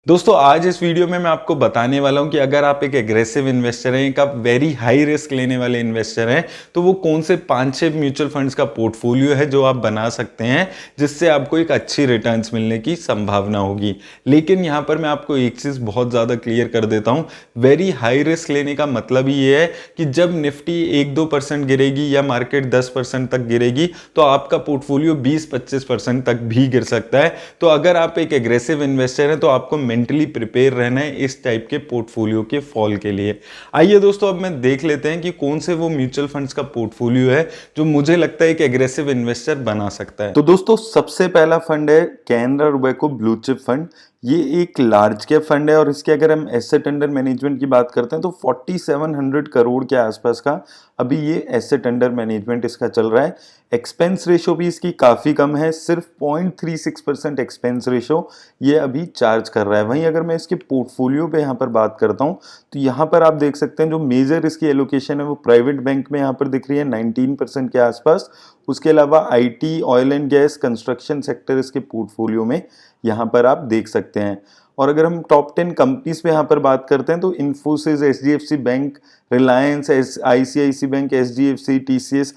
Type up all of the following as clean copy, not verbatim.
दोस्तों आज इस वीडियो में मैं आपको बताने वाला हूं कि अगर आप एक एग्रेसिव इन्वेस्टर हैं, एक आप वेरी हाई रिस्क लेने वाले इन्वेस्टर हैं, तो वो कौन से 5-6 म्यूचुअल फंड्स का पोर्टफोलियो है जो आप बना सकते हैं जिससे आपको एक अच्छी रिटर्न्स मिलने की संभावना होगी। लेकिन यहां पर मैं आपको एक चीज बहुत ज्यादा क्लियर कर देता हूं, वेरी हाई रिस्क लेने का मतलब ही ये है कि जब निफ्टी 1-2% गिरेगी या मार्केट 10% तक गिरेगी तो आपका पोर्टफोलियो 20-25% तक भी गिर सकता है। तो अगर आप एक एग्रेसिव इन्वेस्टर हैं तो आपको मेंटली प्रिपेयर रहना है इस टाइप के पोर्टफोलियो के फॉल के लिए। आइए दोस्तों अब मैं देख लेते हैं कि कौन से वो म्यूचुअल फंड्स का पोर्टफोलियो है जो मुझे लगता है एक एग्रेसिव इन्वेस्टर बना सकता है। तो दोस्तों सबसे पहला फंड है Canara Robeco blue chip fund. ये एक लार्ज कैप फंड है और इसके अगर हम एसेट अंडर मैनेजमेंट की बात करते हैं तो 4700 करोड़ के आसपास का अभी ये एसेट अंडर मैनेजमेंट इसका चल रहा है। एक्सपेंस रेशो भी इसकी काफ़ी कम है, सिर्फ 0.36% एक्सपेंस रेशो ये अभी चार्ज कर रहा है। वहीं अगर मैं इसके पोर्टफोलियो पे यहाँ पर बात करता हूँ तो यहाँ पर आप देख सकते हैं जो मेजर इसकी एलोकेशन है वो प्राइवेट बैंक में यहाँ पर दिख रही है 19% के आसपास। उसके अलावा IT, oil and gas, construction sector इसके पोर्टफोलियो में यहाँ पर आप देख सकते हैं। और अगर हम टॉप 10 कंपनीज पे यहाँ पर बात करते हैं तो Infosys, HDFC Bank, Reliance, ICICI Bank, HDFC, TCS,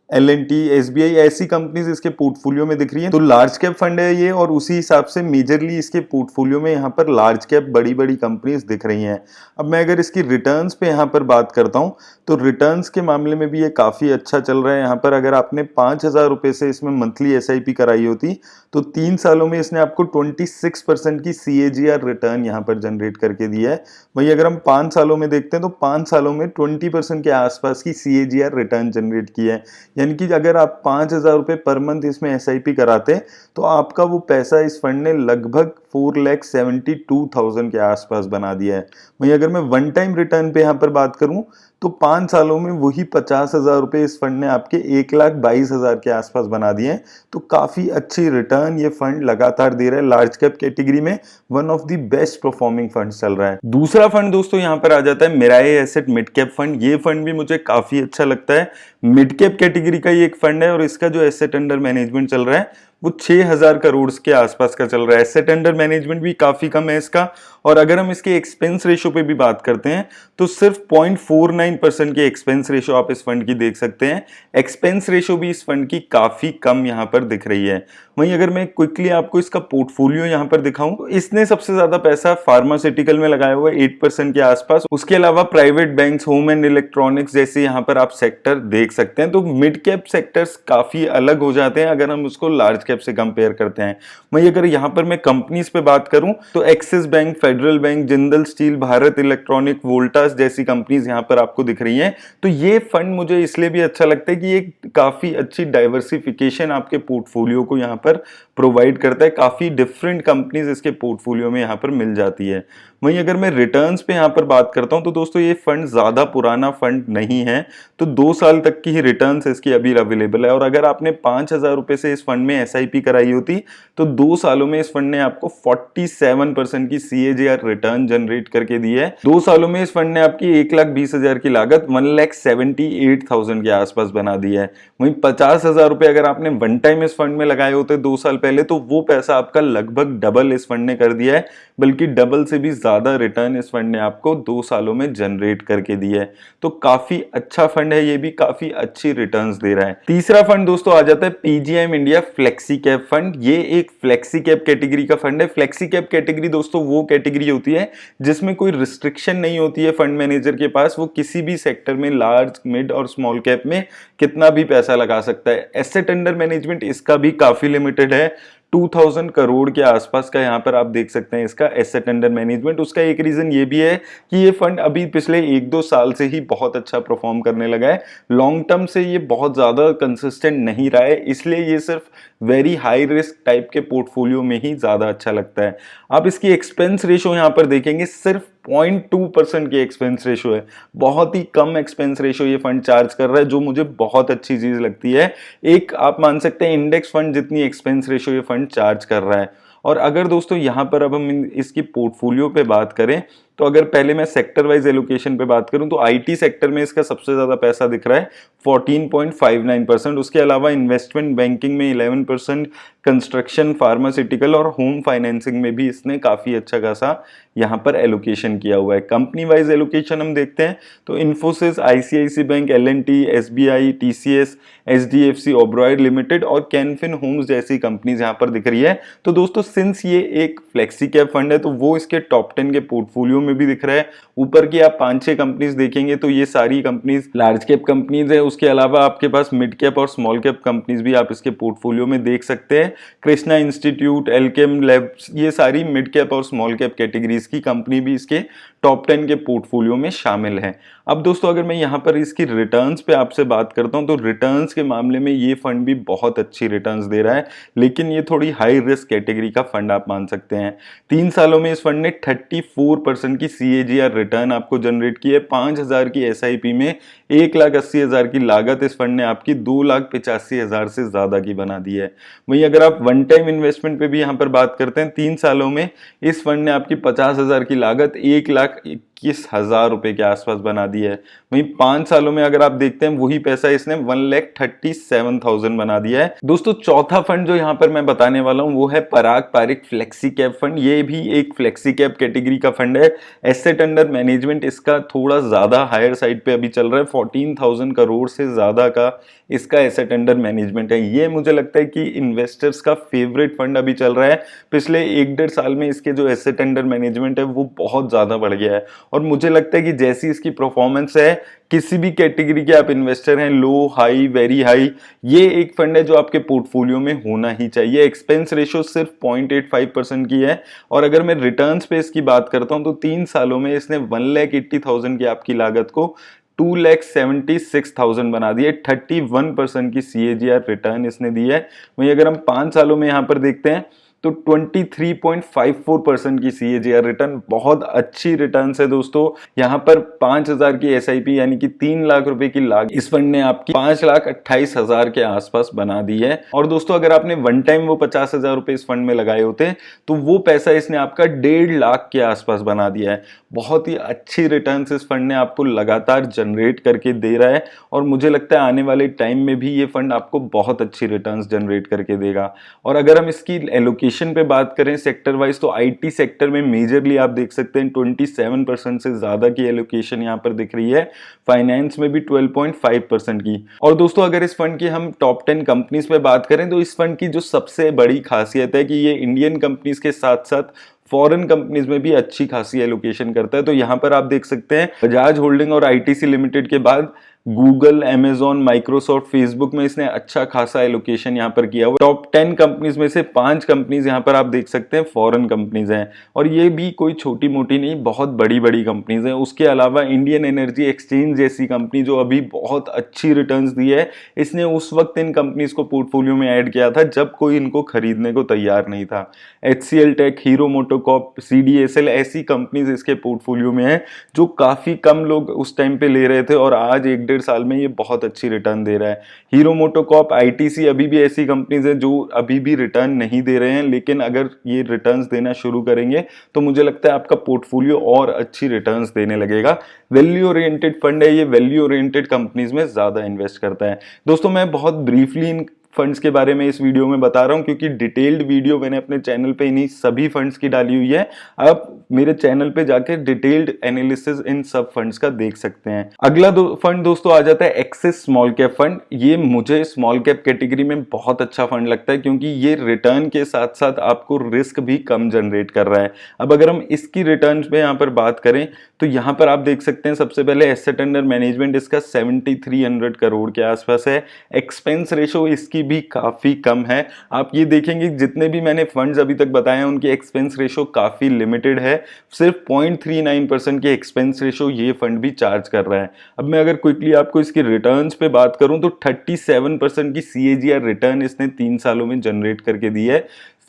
L&T, SBI, ऐसी कंपनीज इसके पोर्टफोलियो में दिख रही हैं। तो लार्ज कैप फंड है ये और उसी हिसाब से मेजरली इसके पोर्टफोलियो में यहाँ पर लार्ज कैप बड़ी बड़ी कंपनीज दिख रही हैं। अब मैं अगर इसकी रिटर्न्स पे यहाँ पर बात करता हूँ तो रिटर्न्स के मामले में भी ये काफ़ी अच्छा चल रहा है। यहाँ पर अगर आपने 5,000 रुपये से इसमें मंथली एसआईपी कराई होती तो 3 सालों में इसने आपको 26% की CAGR रिटर्न यहाँ पर जनरेट करके दिया है। वहीं अगर हम 5 सालों में देखते हैं तो 5 सालों में 20% के आसपास की CAGR रिटर्न जनरेट की है। यानी कि अगर आप 5,000 रुपये पर मंथ इसमें एसआईपी कराते तो आपका वो पैसा इस फंड ने लगभग 4,72,000 के आसपास बना दिया है। वहीं अगर मैं वन टाइम रिटर्न पे यहाँ पर बात करूं तो 5 सालों में वही 50,000 रुपये इस फंड ने आपके 1,22,000 के आसपास बना दिए हैं। तो काफ़ी अच्छी रिटर्न ये फंड लगातार दे रहा है। लार्ज कैप कैटेगरी में one of the best performing fund चल रहा है। दूसरा फंड दोस्तों यहाँ पर आ जाता है Mirae asset mid cap fund. ये फंड भी मुझे काफ़ी अच्छा लगता है। मिड कैप कैटेगरी का ये एक फंड है और इसका जो एसेट अंडर मैनेजमेंट चल रहा है वो 6,000 करोड़ के आसपास का चल रहा है। एसेट अंडर मैनेजमेंट भी काफी कम है इसका। और अगर हम इसके एक्सपेंस रेशो पे भी बात करते हैं तो सिर्फ 0.49% की एक्सपेंस रेशो आप इस फंड की देख सकते हैं। एक्सपेंस रेशो भी इस फंड की काफी कम यहाँ पर दिख रही है। वहीं अगर मैं क्विकली आपको इसका पोर्टफोलियो यहाँ पर दिखाऊं तो इसने सबसे ज्यादा पैसा फार्मास्यूटिकल में लगाया हुआ है 8% के आसपास। उसके अलावा private banks, home and electronics जैसे यहाँ पर आप सेक्टर देख सकते हैं। तो मिड कैप सेक्टर्स काफी अलग हो जाते हैं अगर हम उसको लार्ज कैप से कंपेयर करते हैं। वहीं अगर यहाँ पर मैं कंपनीज पे बात करूं तो axis bank, federal bank, Jindal steel, Bharat electronic, Voltas जैसी कंपनीज यहाँ पर आपको दिख रही हैं। तो ये फंड मुझे इसलिए भी अच्छा लगता है कि ये काफी अच्छी डाइवर्सिफिकेशन आपके पोर्टफोलियो को यहाँ पर प्रोवाइड करता है। काफी डिफरेंट कंपनीज इसके पोर्टफोलियो में यहाँ पर मिल जाती है। वहीं अगर मैं रिटर्न्स पे यहाँ पर बात करता हूँ तो दोस्तों ये फंड ज्यादा पुराना फंड नहीं है, तो 2 साल तक की ही रिटर्न्स इसकी अभी अवेलेबल है। और अगर आपने 5,000 रुपए से इस फंड में एसआईपी कराई होती तो 2 सालों में इस फंड ने आपको 47% की CAGR रिटर्न जनरेट करके दी है। 2 सालों में इस फंड ने आपकी 1,20,000 की लागत 1,78,000 के आसपास बना दी है। वहीं 50,000 रुपए अगर आपने वन टाइम इस फंड में लगाए होते 2 साल पहले तो वो पैसा आपका लगभग डबल इस फंड ने कर दिया है, बल्कि डबल से भी ज्यादा रिटर्न इस फंड ने आपको 2 सालों में जनरेट करके दी है। तो काफी अच्छा फंड है, ये भी काफी अच्छी रिटर्न्स दे रहा है। तीसरा फंड दोस्तों आ जाता है PGIM India flexi cap fund. ये एक फ्लेक्सी कैप कैटेगरी का फंड है। फ्लेक्सी कैप कैटेगरी दोस्तों वो कैटेगरी होती है जिसमें कोई रिस्ट्रिक्शन नहीं होती है फंड मैनेजर के पास। वो किसी भी सेक्टर में, लार्ज, मिड और स्मॉल कैप में कितना भी पैसा लगा सकता है। एसेट अंडर मैनेजमेंट इसका भी काफी लिमिटेड है, 2,000 करोड़ के आसपास का यहाँ पर आप देख सकते हैं इसका एसेट अंडर मैनेजमेंट। उसका एक रीजन ये भी है कि ये फंड अभी पिछले 1-2 साल से ही बहुत अच्छा परफॉर्म करने लगा है। लॉन्ग टर्म से ये बहुत ज्यादा कंसिस्टेंट नहीं रहा है, इसलिए ये सिर्फ वेरी हाई रिस्क टाइप के पोर्टफोलियो में ही ज्यादा अच्छा लगता है। आप इसकी एक्सपेंस रेशो यहाँ पर देखेंगे, सिर्फ 0.2% की एक्सपेंस रेशो है। बहुत ही कम एक्सपेंस रेशो ये फंड चार्ज कर रहा है, जो मुझे बहुत अच्छी चीज लगती है। एक आप मान सकते हैं इंडेक्स फंड जितनी एक्सपेंस रेशो ये फंड चार्ज कर रहा है। और अगर दोस्तों यहाँ पर अब हम इसकी पोर्टफोलियो पे बात करें तो अगर पहले मैं सेक्टर वाइज एलोकेशन पे बात करूं तो आईटी सेक्टर में इसका सबसे ज्यादा पैसा दिख रहा है 14.59%। उसके अलावा इन्वेस्टमेंट बैंकिंग में 11%, कंस्ट्रक्शन, फार्मास्यूटिकल और होम फाइनेंसिंग में भी इसने काफी अच्छा खासा यहाँ पर एलोकेशन किया हुआ है। कंपनी वाइज एलोकेशन हम देखते हैं तो Infosys, ICICI Bank, L&T, SBI, TCS, HDFC, Oberoi Limited और कैनफिन होम्स जैसी कंपनीज यहाँ पर दिख रही है। तो दोस्तों सिंस ये एक फ्लेक्सी कैप फंड है तो वो इसके टॉप 10 के पोर्टफोलियो में भी दिख रहा है। ऊपर की आप 5-6 कंपनीज देखेंगे तो ये सारी कंपनीज लार्ज कैप कंपनीज है। उसके अलावा आपके पास मिड कैप और स्मॉल कैप कंपनीज भी आप इसके पोर्टफोलियो में देख सकते हैं। कृष्णा इंस्टीट्यूट, एल्केम लैब्स, ये सारी मिड कैप और स्मॉल कैप कैटेगरीज की कंपनी भी इसके टॉप 10 के पोर्टफोलियो में शामिल है। अब दोस्तों अगर मैं यहाँ पर इसकी रिटर्न्स पे आपसे बात करता हूँ तो रिटर्न्स के मामले में ये फंड भी बहुत अच्छी रिटर्न्स दे रहा है, लेकिन ये थोड़ी हाई रिस्क कैटेगरी का फंड आप मान सकते हैं। 3 सालों में इस फंड ने 34% की CAGR रिटर्न आपको जनरेट की है। 5,000 की SIP में 1,80,000 की लागत इस फंड ने आपकी 2,85,000 से ज्यादा की बना दी है। वहीं अगर आप वन टाइम इन्वेस्टमेंट पे भी यहाँ पर बात करते हैं, 3 सालों में इस फंड ने आपकी 50,000 की लागत 1,21,000 रुपए के आसपास बना दी है। वहीं 5 सालों में अगर आप देखते हैं वही पैसा इसने 1,37,000 बना दिया है। दोस्तों चौथा फंड जो यहाँ पर मैं बताने वाला हूँ वो है पराग पारिक फ्लेक्सी कैप फंड। ये भी एक फ्लेक्सी कैप कैटेगरी का फंड है। एसेट अंडर मैनेजमेंट इसका थोड़ा ज्यादा हायर साइड पे अभी चल रहा है, 14,000 करोड़ से ज्यादा का इसका एसेट अंडर मैनेजमेंट है। ये मुझे लगता है कि इन्वेस्टर्स का फेवरेट फंड अभी चल रहा है। पिछले 1-1.5 साल में इसके जो एसेट अंडर मैनेजमेंट है वो बहुत ज्यादा बढ़ गया है और मुझे लगता है कि जैसी इसकी परफॉर्मेंस है, किसी भी कैटेगरी के आप इन्वेस्टर हैं, लो, हाई, वेरी हाई, ये एक फंड है जो आपके पोर्टफोलियो में होना ही चाहिए। एक्सपेंस रेशियो सिर्फ 0.85% की है और अगर मैं रिटर्न्स पे इसकी बात करता हूं तो 3 सालों में इसने 1,80,000 की आपकी लागत को 2,76,000 बना दी है। 31% की CAGR रिटर्न इसने दी है। वहीं अगर हम 5 सालों में यहां पर देखते हैं तो 23.54% की CAGR रिटर्न, बहुत अच्छी रिटर्न है दोस्तों। यहाँ पर 5,000 की SIP यानी कि 3 लाख रुपए की लागत इस फंड ने आपकी 5,28,000 के आसपास बना दी है। और दोस्तों अगर आपने वन टाइम वो 50,000 रुपए इस फंड में लगाए होते तो वो पैसा इसने आपका 1.5 लाख के आसपास बना दिया है। बहुत ही अच्छी रिटर्न इस फंड ने आपको लगातार जनरेट करके दे रहा है और मुझे लगता है आने वाले टाइम में भी ये फंड आपको बहुत अच्छी रिटर्न्स जनरेट करके देगा। और अगर हम इसकी एलोकेशन पे बात करें सेक्टर वाइज तो आईटी सेक्टर में मेजरली आप देख सकते हैं 27% से ज्यादा की एलोकेशन यहाँ पर दिख रही है। फाइनेंस में भी 12.5% की। और दोस्तों अगर इस फंड की हम टॉप 10 कंपनीज पे बात करें तो इस फंड की जो सबसे बड़ी खासियत है कि ये इंडियन कंपनीज के साथ साथ फॉरेन कंपनीज में भी अच्छी खासी एलोकेशन करता है। तो यहां पर आप देख सकते हैं बजाज होल्डिंग और आईटीसी लिमिटेड के बाद गूगल, अमेजॉन, माइक्रोसॉफ्ट, फेसबुक में इसने अच्छा खासा एलोकेशन यहाँ पर किया हुआ। टॉप 10 कंपनीज में से 5 कंपनीज यहाँ पर आप देख सकते हैं फॉरेन कंपनीज हैं और ये भी कोई छोटी मोटी नहीं, बहुत बड़ी बड़ी कंपनीज हैं। उसके अलावा इंडियन एनर्जी एक्सचेंज जैसी कंपनी जो अभी बहुत अच्छी रिटर्न्स दी है, इसने उस वक्त इन कंपनीज को पोर्टफोलियो में ऐड किया था जब कोई इनको खरीदने को तैयार नहीं था। HCL Tech, Hero MotoCorp, CDSL ऐसी कंपनीज इसके पोर्टफोलियो में है जो काफी कम लोग उस टाइम पे ले रहे थे और आज 1-1.5 साल में ये बहुत अच्छी रिटर्न दे रहा है। हीरो मोटोकॉर्प, ITC अभी भी ऐसी कंपनीज है जो अभी भी रिटर्न नहीं दे रहे हैं, लेकिन अगर ये रिटर्न्स देना शुरू करेंगे तो मुझे लगता है आपका पोर्टफोलियो और अच्छी रिटर्न्स देने लगेगा। वैल्यू ओरिएंटेड फंड है ये, वैल्यू ओरिएंटेड कंपनीज में ज्यादा इन्वेस्ट करता है। दोस्तों मैं बहुत ब्रीफली इन फंड्स के बारे में इस वीडियो में बता रहा हूं क्योंकि डिटेल्ड वीडियो मैंने अपने चैनल पे इन्हीं सभी फंड्स की डाली हुई है। आप मेरे चैनल पे जाकर डिटेल्ड एनालिसिस इन सब फंड्स का देख सकते हैं। अगला फंड दोस्तों आ जाता है एक्सिस स्मॉल कैप फंड। ये मुझे स्मॉल कैप कैटेगरी में बहुत अच्छा फंड लगता है क्योंकि ये रिटर्न के साथ साथ आपको रिस्क भी कम जनरेट कर रहा है। अब अगर हम इसकी रिटर्न पे यहाँ पर बात करें तो यहाँ पर आप देख सकते हैं सबसे पहले एसेट अंडर मैनेजमेंट इसका 7,300 करोड़ के आसपास है। एक्सपेंस रेशो इसकी भी काफी कम है। आप ये देखेंगे जितने भी मैंने फंड्स अभी तक बताए हैं उनकी एक्सपेंस रेशो काफी लिमिटेड है। सिर्फ 0.39% की एक्सपेंस रेशो ये फंड भी चार्ज कर रहा है। अब मैं अगर क्विकली आपको इसकी रिटर्न्स पे बात करूं तो 37% की CAGR रिटर्न इसने 3 सालों में जनरेट करके दी है।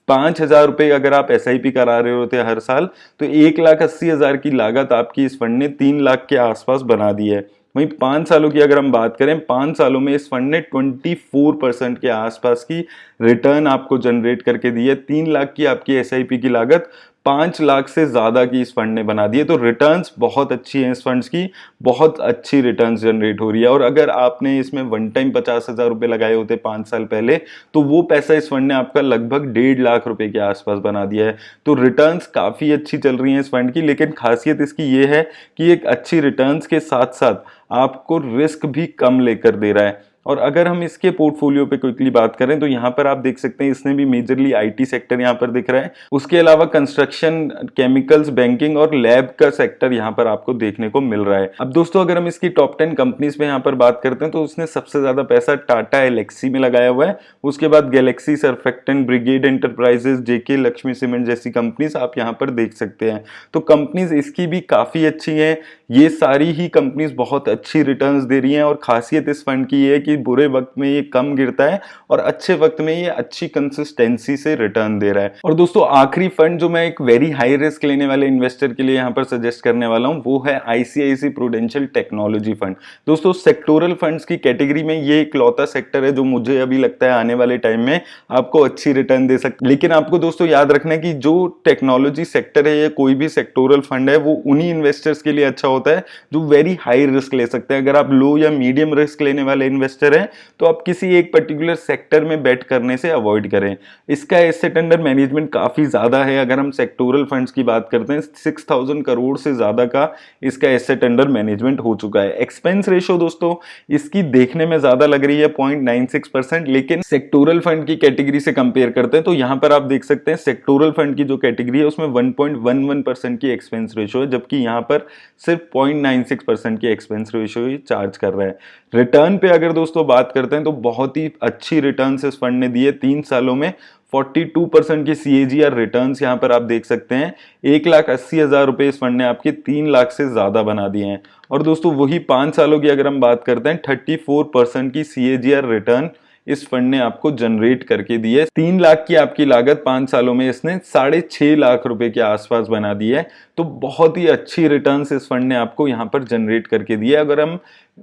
5,000 रुपए अगर आप SIP करा रहे होते हर साल तो 1,80,000 की लागत आपकी इस फंड ने 3 लाख के आसपास बना दी है। वहीं 5 सालों की अगर हम बात करें, 5 सालों में इस फंड ने 24% के आसपास की रिटर्न आपको जनरेट करके दी है। 3 लाख की आपकी SIP की लागत 5 लाख से ज्यादा की इस फंड ने बना दी है। तो रिटर्न्स बहुत अच्छी है इस फंड्स की, बहुत अच्छी रिटर्न्स जनरेट हो रही है। और अगर आपने इसमें वन टाइम 50,000 रुपए लगाए होते 5 साल पहले, तो वो पैसा इस फंड ने आपका लगभग 1.5 लाख रुपए के आसपास बना दिया है। तो रिटर्न्स काफी अच्छी चल रही है इस फंड की, लेकिन खासियत इसकी ये है कि एक अच्छी रिटर्न्स के साथ साथ आपको रिस्क भी कम लेकर दे रहा है। और अगर हम इसके पोर्टफोलियो पे क्विकली बात करें तो यहाँ पर आप देख सकते हैं इसने भी मेजरली आईटी सेक्टर यहाँ पर दिख रहा है, उसके अलावा कंस्ट्रक्शन, केमिकल्स, बैंकिंग और लैब का सेक्टर यहाँ पर आपको देखने को मिल रहा है। अब दोस्तों अगर हम इसकी टॉप 10 कंपनीज पे यहाँ पर बात करते हैं तो उसने सबसे ज्यादा पैसा टाटा एलेक्सी में लगाया हुआ है, उसके बाद गैलेक्सी सर्फेक्टेंट, ब्रिगेड एंटरप्राइजेस, जेके लक्ष्मी सीमेंट जैसी कंपनीज आप यहाँ पर देख सकते हैं। तो कंपनीज इसकी भी काफी अच्छी है, ये सारी ही कंपनीज बहुत अच्छी रिटर्न्स दे रही हैं। और खासियत इस फंड की है कि बुरे वक्त में ये कम गिरता है और अच्छे वक्त में ये अच्छी कंसिस्टेंसी से रिटर्न दे रहा है। और दोस्तों आखिरी फंड जो मैं एक वेरी हाई रिस्क लेने वाले इन्वेस्टर के लिए यहाँ पर सजेस्ट करने वाला हूँ वो है आईसीआईसी प्रूडेंशियल टेक्नोलॉजी फंड। दोस्तों सेक्टोरल फंड्स की कैटेगरी में ये इकलौता सेक्टर है जो मुझे अभी लगता है आने वाले टाइम में आपको अच्छी रिटर्न दे सकता है। लेकिन आपको दोस्तों याद रखना है कि जो टेक्नोलॉजी सेक्टर है या कोई भी सेक्टोरल फंड है वो उन्हीं इन्वेस्टर्स के लिए अच्छा होता है जो वेरी हाई रिस्क ले सकते हैं। अगर आप लो या मीडियम रिस्क लेने वाले इन्वेस्टर हैं तो आप किसी एक पर्टिकुलर सेक्टर में बेट करने से अवॉइड करें। इसका एसेट अंडर मैनेजमेंट काफी ज्यादा है। अगर हम सेक्टोरल फंड्स की बात करते हैं 6,000 करोड़ से ज्यादा का इसका एसेट अंडर मैनेजमेंट हो चुका है। एक्सपेंस रेशो दोस्तों इसकी देखने में ज्यादा लग रही है 0.96%, लेकिन सेक्टोरल फंड की कैटेगरी से कंपेयर करते हैं तो यहां पर आप देख सकते हैं सेक्टोरल फंड की जो कैटेगरी है उसमें 1.11% की एक्सपेंस रेशो है, जबकि यहां पर सिर्फ 0.96% की एक्सपेंस रेशो ही चार्ज कर रहा है। रिटर्न पे अगर दोस्तों बात करते हैं तो बहुत ही अच्छी रिटर्न इस फंड ने दी है। 3 सालों में 42% की CAGR रिटर्न्स यहां पर आप देख सकते हैं। 1,80,000 रुपए इस फंड ने आपके 3 लाख से ज्यादा बना दिए हैं। और दोस्तों वही 5 सालों की अगर हम बात करते हैं 34% की CAGR रिटर्न इस फंड ने आपको जनरेट करके दी है। 3 लाख की आपकी लागत 5 सालों में इसने 6.5 लाख रुपए के आसपास बना दी है। तो बहुत ही अच्छी रिटर्न्स इस फंड ने आपको यहां पर जनरेट करके दी है। अगर हम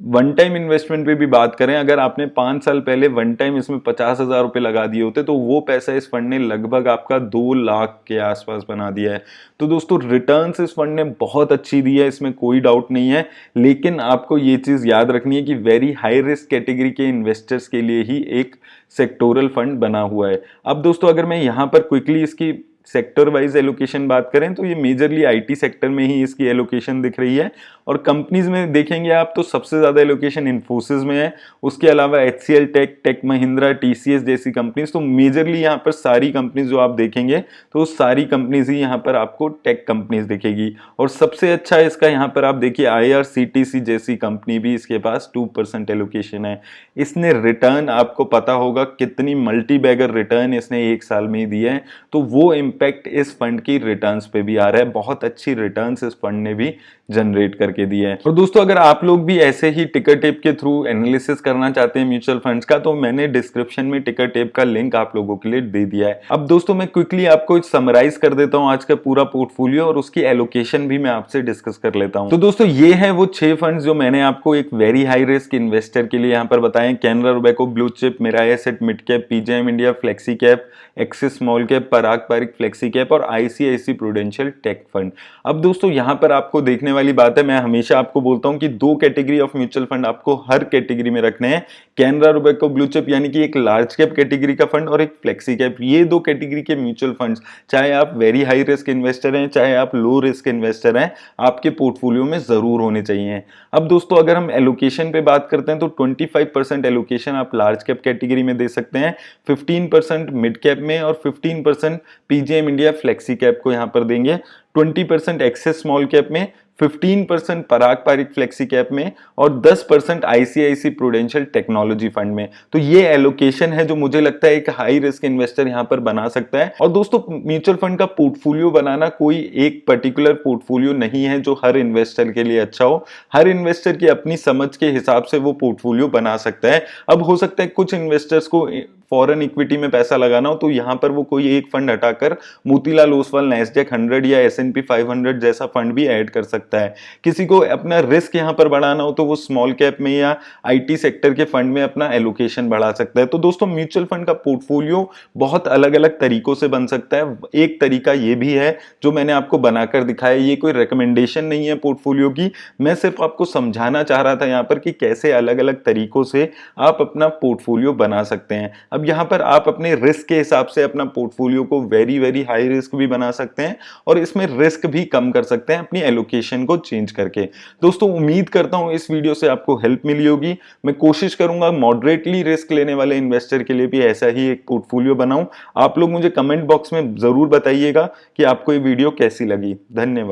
वन टाइम इन्वेस्टमेंट पे भी बात करें, अगर आपने 5 साल पहले वन टाइम इसमें 50,000 रुपए लगा दिए होते तो वो पैसा इस फंड ने लगभग आपका 2 लाख के आसपास बना दिया है। तो दोस्तों रिटर्न्स इस फंड ने बहुत अच्छी दी है, इसमें कोई डाउट नहीं है। लेकिन आपको ये चीज याद रखनी है कि वेरी हाई रिस्क कैटेगरी के इन्वेस्टर्स के लिए ही एक सेक्टोरल फंड बना हुआ है। अब दोस्तों अगर मैं यहां पर क्विकली इसकी सेक्टर वाइज एलोकेशन बात करें तो ये मेजरली आईटी सेक्टर में ही इसकी एलोकेशन दिख रही है। और कंपनीज में देखेंगे आप तो सबसे ज्यादा एलोकेशन इन्फोसिस में है, उसके अलावा HCL Tech, Tech Mahindra, TCS जैसी कंपनीज। तो मेजरली यहाँ पर सारी कंपनीज जो आप देखेंगे तो सारी कंपनीज ही यहाँ पर आपको टेक कंपनीज दिखेगी। और सबसे अच्छा इसका यहाँ पर आप देखिए IRCTC जैसी कंपनी भी इसके पास 2% एलोकेशन है। इसने रिटर्न आपको पता होगा कितनी मल्टी बैगर रिटर्न इसने एक साल में ही दी है। तो वो इम्पैक्ट इस फंड की रिटर्न्स पे भी आ रहा है। बहुत अच्छी रिटर्न्स इस फंड ने भी जनरेट करके दिए हैं। और दोस्तों अगर आप लोग भी ऐसे ही टिकर टेप के थ्रू एनालिसिस करना चाहते हैं म्यूचुअल फंड्स का तो मैंने डिस्क्रिप्शन में टिकर टेप का लिंक आप लोगों के लिए दे दिया है। अब दोस्तों मैं क्विकली आपको समराइज कर देता हूं आज का पूरा पोर्टफोलियो और उसकी एलोकेशन भी मैं आपसे डिस्कस कर लेता हूं। तो दोस्तों ये है वो 6 फंड्स जो मैंने आपको एक वेरी हाई रिस्क इन्वेस्टर के लिए यहाँ पर बताए। Canara Robeco blue chip, Mirae asset mid cap, PGIM India flexi cap, Axis small cap, Parag Parikh flexi cap और ICICI प्रूडेंशियल टेक फंड। अब दोस्तों यहां पर आपको देखने वाली बात है, मैं हमेशा आपको बोलता हूं कि 2 कैटेगरी ऑफ म्यूचुअल फंड आपको हर कैटेगरी में रखने हैं। कैनरा रोबेको ब्लू चिप यानी कि एक लार्ज कैप कैटेगरी का फंड और एक फ्लेक्सी कैप, ये 2 कैटेगरी के म्यूचुअल फंड्स, चाहे आप वेरी हाई रिस्क इन्वेस्टर हैं चाहे आप लो रिस्क इन्वेस्टर हैं, आपके पोर्टफोलियो में जरूर होने चाहिए। अब दोस्तों अगर हम एलोकेशन पे बात करते हैं तो 25% एलोकेशन आप लार्ज कैप कैटेगरी में दे सकते हैं, 15% मिड कैप में और 15% PGIM इंडिया फ्लेक्सी कैप को यहां पर देंगे, 20% एक्सेस स्मॉल कैप में, 15% पराग पारिक फ्लेक्सी कैप में और 10% ICICI प्रूडेंशियल टेक्नोलॉजी फंड में। तो ये एलोकेशन है जो मुझे लगता है एक हाई रिस्क इन्वेस्टर यहां पर बना सकता है। और दोस्तों म्यूचुअल फंड का पोर्टफोलियो बनाना कोई एक पर्टिकुलर पोर्टफोलियो नहीं है जो हर इन्वेस्टर के लिए अच्छा हो। हर इन्वेस्टर की अपनी समझ के हिसाब से वो पोर्टफोलियो बना सकता है। अब हो सकता है कुछ इन्वेस्टर्स को फॉरेन इक्विटी में पैसा लगाना हो तो यहाँ पर वो कोई एक फंड हटाकर मोतीलाल ओसवाल नैस्डैक 100 या S&P 500 जैसा फंड भी ऐड कर सकता है। किसी को अपना रिस्क यहाँ पर बढ़ाना हो तो वो स्मॉल कैप में या IT सेक्टर के फंड में अपना एलोकेशन बढ़ा सकता है। तो दोस्तों म्यूचुअल फंड का पोर्टफोलियो बहुत अलग अलग तरीकों से बन सकता है। एक तरीका ये भी है जो मैंने आपको बनाकर दिखाया, ये कोई रिकमेंडेशन नहीं है पोर्टफोलियो की, मैं सिर्फ आपको समझाना चाह रहा था यहाँ पर कि कैसे अलग अलग तरीकों से आप अपना पोर्टफोलियो बना सकते हैं। अब यहाँ पर आप अपने रिस्क के हिसाब से अपना पोर्टफोलियो को वेरी हाई रिस्क भी बना सकते हैं और इसमें रिस्क भी कम कर सकते हैं अपनी एलोकेशन को चेंज करके। दोस्तों उम्मीद करता हूं इस वीडियो से आपको हेल्प मिली होगी। मैं कोशिश करूंगा मॉडरेटली रिस्क लेने वाले इन्वेस्टर के लिए भी ऐसा ही एक पोर्टफोलियो बनाऊं। आप लोग मुझे कमेंट बॉक्स में जरूर बताइएगा कि आपको ये वीडियो कैसी लगी। धन्यवाद।